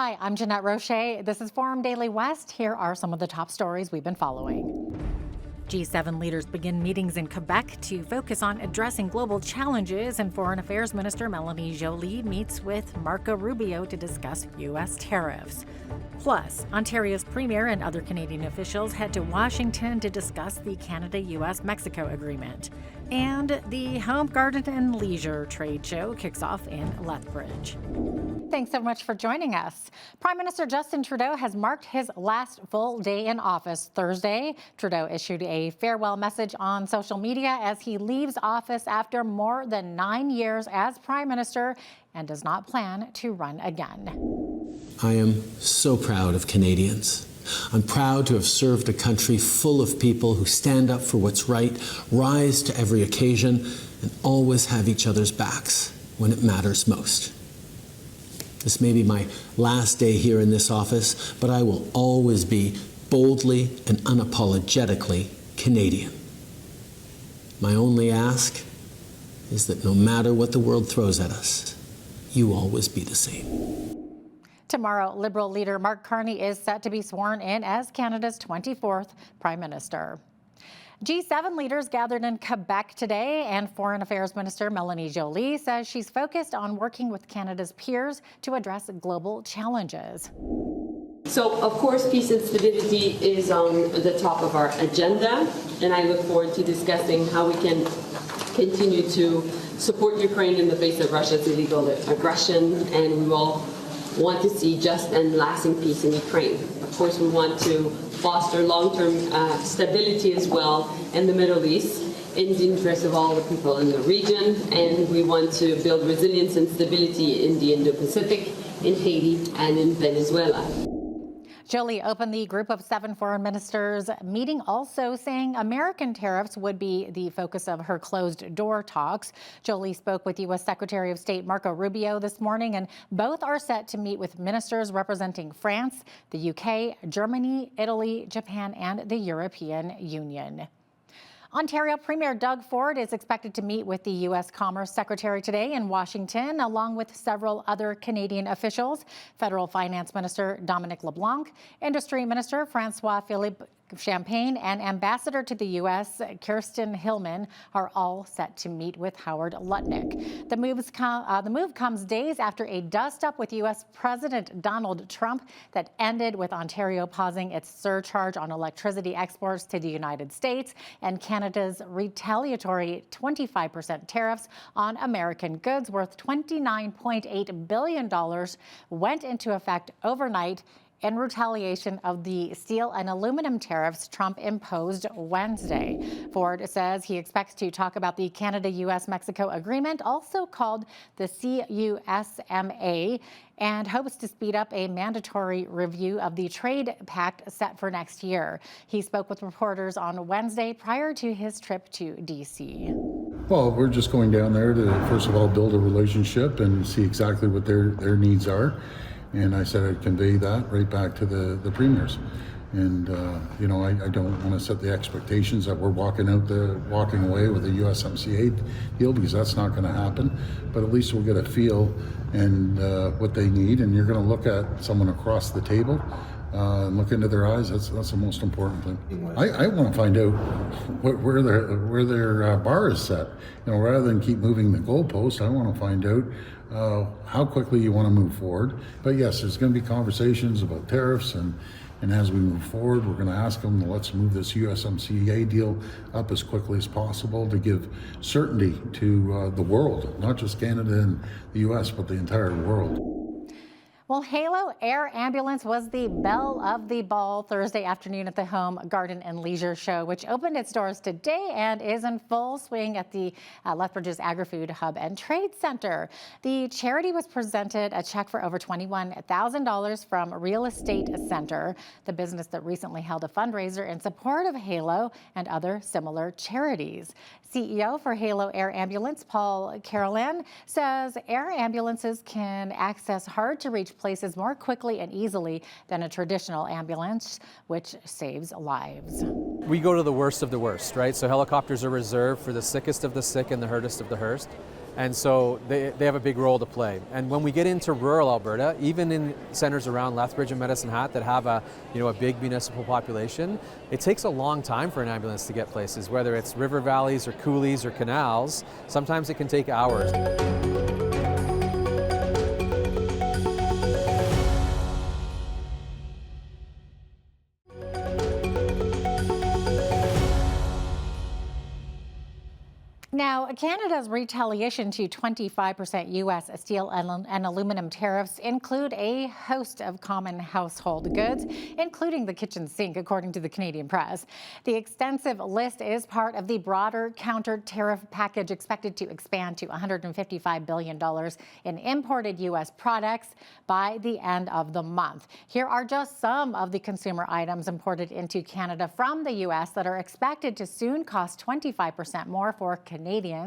Hi, I'm Jeanette Roche. This is Forum Daily West. Here are some of the top stories we've been following. G7 leaders begin meetings in Quebec to focus on addressing global challenges, and Foreign Affairs Minister Melanie Joly meets with Marco Rubio to discuss U.S. tariffs. Plus, Ontario's premier and other Canadian officials head to Washington to discuss the Canada-U.S.-Mexico agreement. And the Home, Garden and Leisure trade show kicks off in Lethbridge. Thanks so much for joining us. Prime Minister Justin Trudeau has marked his last full day in office Thursday. Trudeau issued a farewell message on social media as he leaves office after more than 9 years as Prime Minister and does not plan to run again. I am so proud of Canadians. I'm proud to have served a country full of people who stand up for what's right, rise to every occasion, and always have each other's backs when it matters most. This may be my last day here in this office, but I will always be boldly and unapologetically Canadian. My only ask is that no matter what the world throws at us, you always be the same. Tomorrow, Liberal leader Mark Carney is set to be sworn in as Canada's 24th Prime Minister. G7 leaders gathered in Quebec today, and Foreign Affairs Minister Melanie Joly says she's focused on working with Canada's peers to address global challenges. So, of course, peace and stability is on the top of our agenda, and I look forward to discussing how we can continue to support Ukraine in the face of Russia's illegal aggression, and we will want to see just and lasting peace in Ukraine. Of course, we want to foster long-term stability as well in the Middle East in the interest of all the people in the region, and we want to build resilience and stability in the Indo-Pacific, in Haiti, and in Venezuela. Joly opened the Group of 7 foreign ministers meeting, also saying American tariffs would be the focus of her closed-door talks. Joly spoke with U.S. Secretary of State Marco Rubio this morning, and both are set to meet with ministers representing France, the U.K., Germany, Italy, Japan, and the European Union. Ontario Premier Doug Ford is expected to meet with the U.S. Commerce Secretary today in Washington, along with several other Canadian officials. Federal Finance Minister Dominic LeBlanc, Industry Minister Francois-Philippe Champagne, and Ambassador to the U.S. Kirsten Hillman are all set to meet with Howard Lutnick. The move comes days after a dust-up with U.S. President Donald Trump that ended with Ontario pausing its surcharge on electricity exports to the United States, and Canada's retaliatory 25% tariffs on American goods worth $29.8 billion went into effect overnight in retaliation of the steel and aluminum tariffs Trump imposed Wednesday. Ford says he expects to talk about the Canada-U.S.-Mexico agreement, also called the CUSMA, and hopes to speed up a mandatory review of the trade pact set for next year. He spoke with reporters on Wednesday prior to his trip to D.C. Well, we're just going down there to, first of all, build a relationship and see exactly what their needs are. And I said I'd convey that right back to the premiers. And, I don't want to set the expectations that we're walking away with a USMCA deal, because that's not going to happen. But at least we'll get a feel and what they need. And you're going to look at someone across the table and look into their eyes. That's the most important thing. I want to find out where their bar is set. Rather than keep moving the goalpost, I want to find out how quickly you want to move forward. But yes, there's going to be conversations about tariffs, and as we move forward, we're going to ask them, let's move this USMCA deal up as quickly as possible to give certainty to the world, not just Canada and the US, but the entire world. Well, Halo Air Ambulance was the belle of the ball Thursday afternoon at the Home, Garden and Leisure Show, which opened its doors today and is in full swing at the Lethbridge's Agri-Food Hub and Trade Center. The charity was presented a check for over $21,000 from Real Estate Center, the business that recently held a fundraiser in support of Halo and other similar charities. CEO for Halo Air Ambulance, Paul Carolan, says air ambulances can access hard-to-reach places more quickly and easily than a traditional ambulance, which saves lives. We go to the worst of the worst, right? So helicopters are reserved for the sickest of the sick and the hurtest of the hurst. And so they have a big role to play. And when we get into rural Alberta, even in centers around Lethbridge and Medicine Hat that have a big municipal population, it takes a long time for an ambulance to get places, whether it's river valleys or coulees or canals. Sometimes it can take hours. Now, Canada's retaliation to 25% U.S. steel and aluminum tariffs include a host of common household goods, including the kitchen sink, according to the Canadian press. The extensive list is part of the broader counter-tariff package expected to expand to $155 billion in imported U.S. products by the end of the month. Here are just some of the consumer items imported into Canada from the U.S. that are expected to soon cost 25% more for Canadians.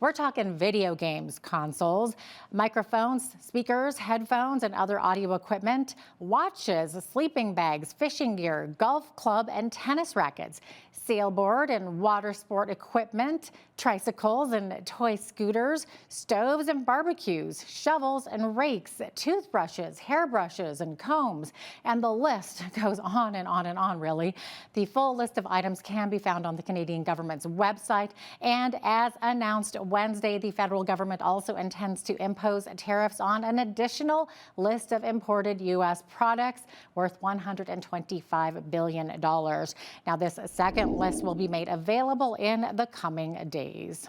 We're talking video games, consoles, microphones, speakers, headphones, and other audio equipment, watches, sleeping bags, fishing gear, golf club and tennis rackets, sailboard and water sport equipment, tricycles and toy scooters, stoves and barbecues, shovels and rakes, toothbrushes, hairbrushes and combs, and the list goes on and on and on, really. The full list of items can be found on the Canadian government's website, and as announced Wednesday, the federal government also intends to impose tariffs on an additional list of imported U.S. products worth $125 billion. Now, this second list will be made available in the coming days.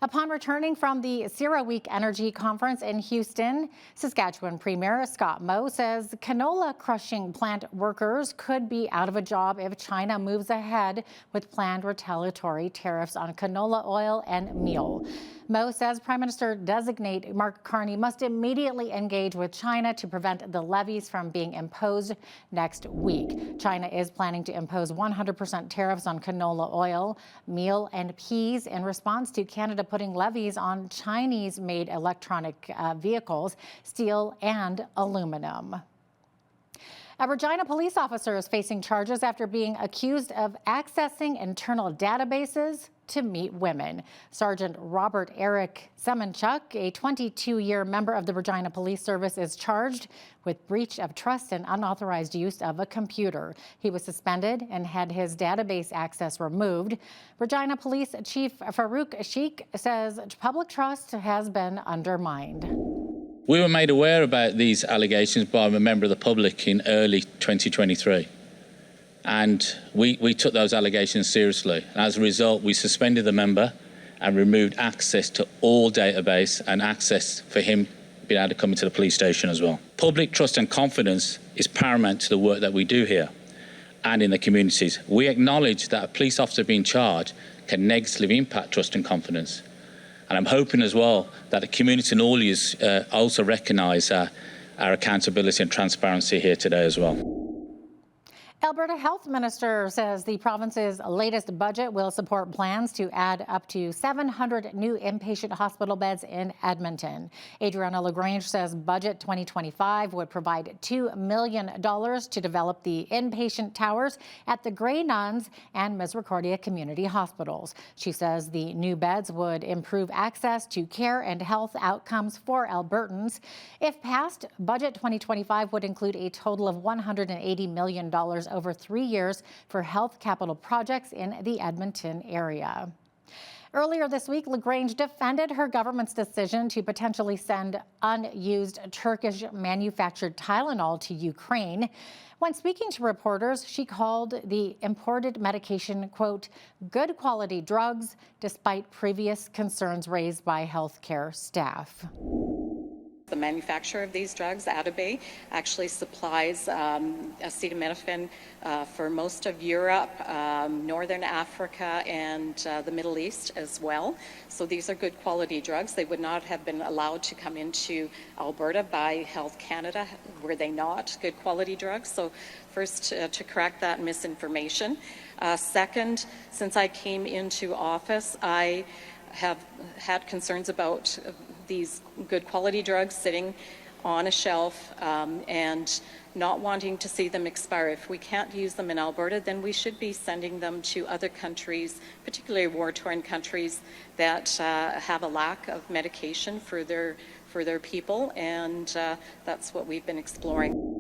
Upon returning from the CERAWeek Energy Conference in Houston, Saskatchewan Premier Scott Moe says canola crushing plant workers could be out of a job if China moves ahead with planned retaliatory tariffs on canola oil and meal. Moe says Prime Minister-designate Mark Carney must immediately engage with China to prevent the levies from being imposed next week. China is planning to impose 100% tariffs on canola oil, meal, and peas in response to Canada putting levies on Chinese-made electronic vehicles, steel, and aluminum. A Regina police officer is facing charges after being accused of accessing internal databases to meet women. Sergeant Robert Eric Semenchuk, a 22-year member of the Regina Police Service, is charged with breach of trust and unauthorized use of a computer. He was suspended and had his database access removed. Regina Police Chief Farouk Sheikh says public trust has been undermined. We were made aware about these allegations by a member of the public in early 2023. And we took those allegations seriously. As a result, we suspended the member and removed access to all database and access for him being able to come into the police station as well. Public trust and confidence is paramount to the work that we do here and in the communities. We acknowledge that a police officer being charged can negatively impact trust and confidence. And I'm hoping as well that the community and all yous also recognise our accountability and transparency here today as well. Alberta Health Minister says the province's latest budget will support plans to add up to 700 new inpatient hospital beds in Edmonton. Adriana LaGrange says Budget 2025 would provide $2 million to develop the inpatient towers at the Grey Nuns and Misericordia Community Hospitals. She says the new beds would improve access to care and health outcomes for Albertans. If passed, Budget 2025 would include a total of $180 million over 3 years for health capital projects in the Edmonton area. Earlier this week, LaGrange defended her government's decision to potentially send unused Turkish-manufactured Tylenol to Ukraine. When speaking to reporters, she called the imported medication, quote, good quality drugs, despite previous concerns raised by healthcare staff. The manufacturer of these drugs, Atabay, actually supplies acetaminophen for most of Europe, Northern Africa, and the Middle East as well. So these are good quality drugs. They would not have been allowed to come into Alberta by Health Canada were they not good quality drugs. So first, to correct that misinformation. Second, since I came into office, I have had concerns about these good quality drugs sitting on a shelf and not wanting to see them expire. If we can't use them in Alberta, then we should be sending them to other countries, particularly war-torn countries that have a lack of medication for their people, and that's what we've been exploring.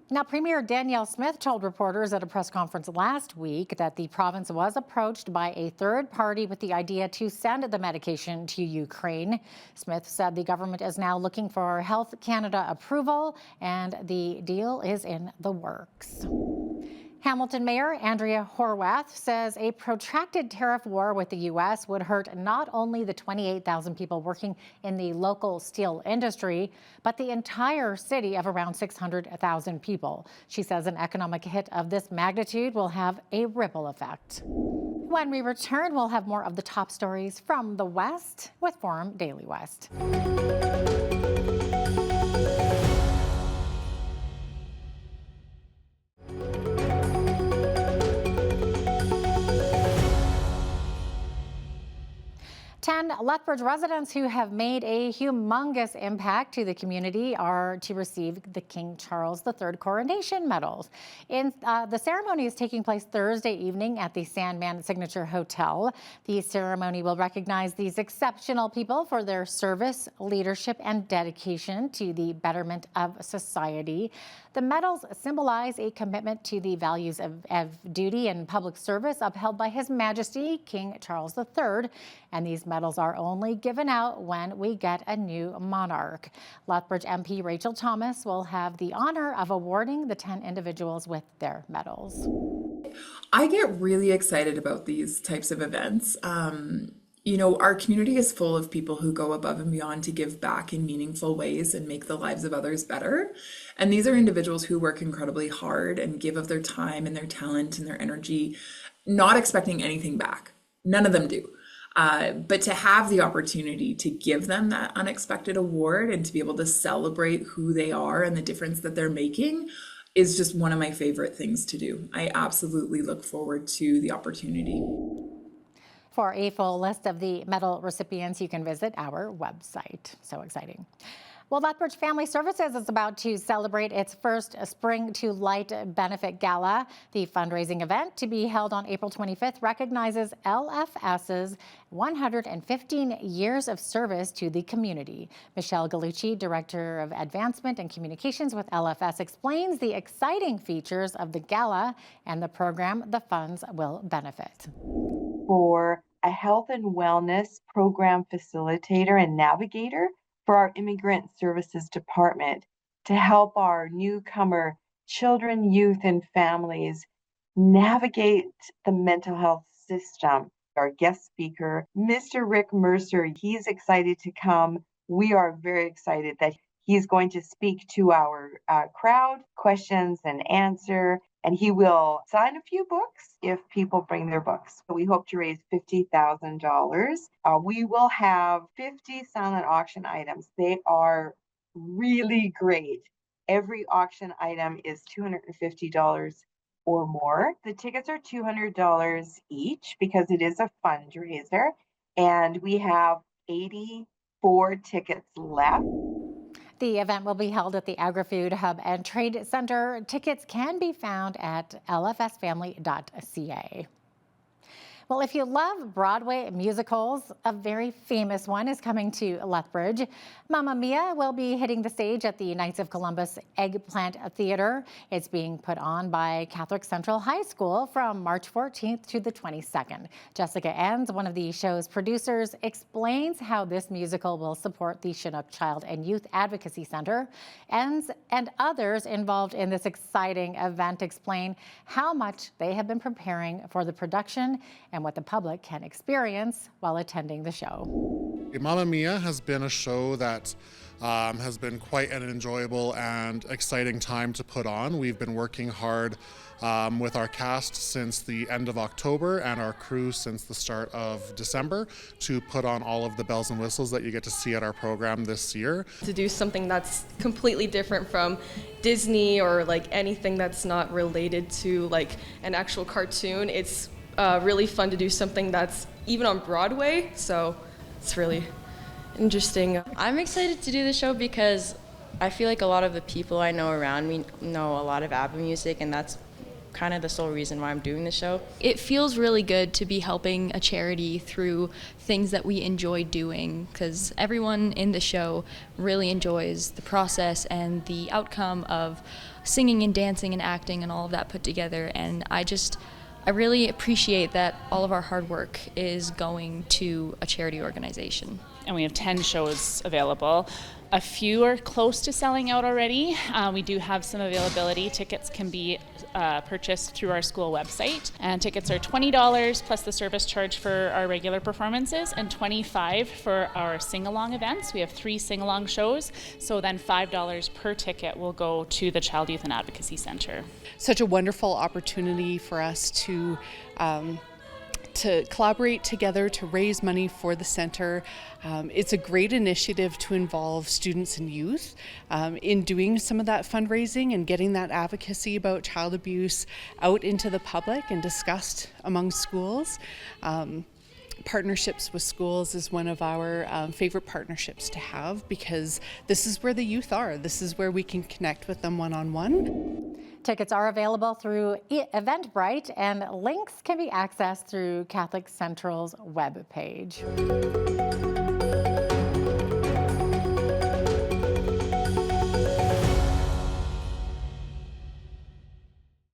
Now, Premier Danielle Smith told reporters at a press conference last week that the province was approached by a third party with the idea to send the medication to Ukraine. Smith said the government is now looking for Health Canada approval, and the deal is in the works. Hamilton Mayor Andrea Horwath says a protracted tariff war with the U.S. would hurt not only the 28,000 people working in the local steel industry, but the entire city of around 600,000 people. She says an economic hit of this magnitude will have a ripple effect. When we return, we'll have more of the top stories from the West with Forum Daily West. Lethbridge residents who have made a humongous impact to the community are to receive the King Charles III Coronation Medals. The ceremony is taking place Thursday evening at the Sandman Signature Hotel. The ceremony will recognize these exceptional people for their service, leadership, and dedication to the betterment of society. The medals symbolize a commitment to the values of duty and public service upheld by His Majesty King Charles III, and these medals are only given out when we get a new monarch. Lethbridge MP Rachel Thomas will have the honor of awarding the 10 individuals with their medals. I get really excited about these types of events. Our community is full of people who go above and beyond to give back in meaningful ways and make the lives of others better. And these are individuals who work incredibly hard and give of their time and their talent and their energy, not expecting anything back. None of them do. But to have the opportunity to give them that unexpected award and to be able to celebrate who they are and the difference that they're making is just one of my favorite things to do. I absolutely look forward to the opportunity. For a full list of the medal recipients, you can visit our website. So exciting. Well, Lethbridge Family Services is about to celebrate its first Spring to Light benefit gala. The fundraising event, to be held on April 25th, recognizes LFS's 115 years of service to the community. Michelle Gallucci, Director of Advancement and Communications with LFS, explains the exciting features of the gala and the program the funds will benefit. For a health and wellness program facilitator and navigator for our Immigrant Services Department to help our newcomer children, youth, and families navigate the mental health system. Our guest speaker, Mr. Rick Mercer, he's excited to come. We are very excited that he's going to speak to our crowd, questions and answer, and he will sign a few books if people bring their books. We hope to raise $50,000. We will have 50 silent auction items. They are really great. Every auction item is $250 or more. The tickets are $200 each because it is a fundraiser, and we have 84 tickets left. The event will be held at the Agri-Food Hub and Trade Center. Tickets can be found at lfsfamily.ca. Well, if you love Broadway musicals, a very famous one is coming to Lethbridge. Mamma Mia will be hitting the stage at the Knights of Columbus Eggplant Theatre. It's being put on by Catholic Central High School from March 14th to the 22nd. Jessica Enns, one of the show's producers, explains how this musical will support the Chinook Child and Youth Advocacy Center. Enns and others involved in this exciting event explain how much they have been preparing for the production and what the public can experience while attending the show. Mamma Mia has been a show that has been quite an enjoyable and exciting time to put on. We've been working hard with our cast since the end of October and our crew since the start of December to put on all of the bells and whistles that you get to see at our program this year. To do something that's completely different from Disney or like anything that's not related to like an actual cartoon, it's really fun to do something that's even on Broadway, so it's really interesting. I'm excited to do the show because I feel like a lot of the people I know around me know a lot of ABBA music, and that's kind of the sole reason why I'm doing the show. It feels really good to be helping a charity through things that we enjoy doing, because everyone in the show really enjoys the process and the outcome of singing and dancing and acting and all of that put together. And I really appreciate that all of our hard work is going to a charity organization. And we have 10 shows available. A few are close to selling out already. We do have some availability. Tickets can be purchased through our school website. And tickets are $20 plus the service charge for our regular performances and $25 for our sing-along events. We have 3 sing-along shows, so then $5 per ticket will go to the Child, Youth and Advocacy Center. Such a wonderful opportunity for us to collaborate together to raise money for the center. It's a great initiative to involve students and youth in doing some of that fundraising and getting that advocacy about child abuse out into the public and discussed among schools. Partnerships with schools is one of our favorite partnerships to have, because this is where the youth are. This is where we can connect with them one-on-one. Tickets are available through Eventbrite, and links can be accessed through Catholic Central's webpage.